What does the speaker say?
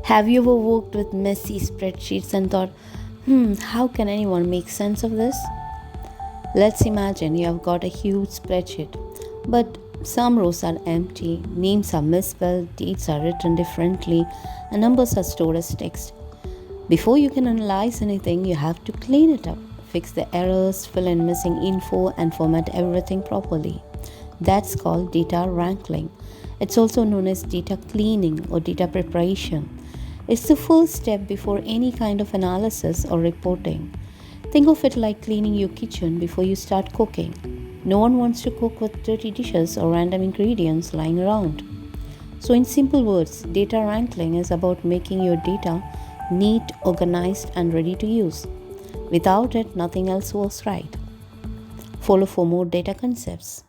Have you ever worked with messy spreadsheets and thought, how can anyone make sense of this? Let's imagine you have got a huge spreadsheet, but some rows are empty, names are misspelled, dates are written differently, and numbers are stored as text. Before you can analyze anything, you have to clean it up, fix the errors, fill in missing info, and format everything properly. That's called data wrangling. It's also known as data cleaning or data preparation. It's the first step before any kind of analysis or reporting. Think of it like cleaning your kitchen before you start cooking. No one wants to cook with dirty dishes or random ingredients lying around. So, in simple words, data wrangling is about making your data neat, organized, and ready to use. Without it, nothing else works right. Follow for more data concepts.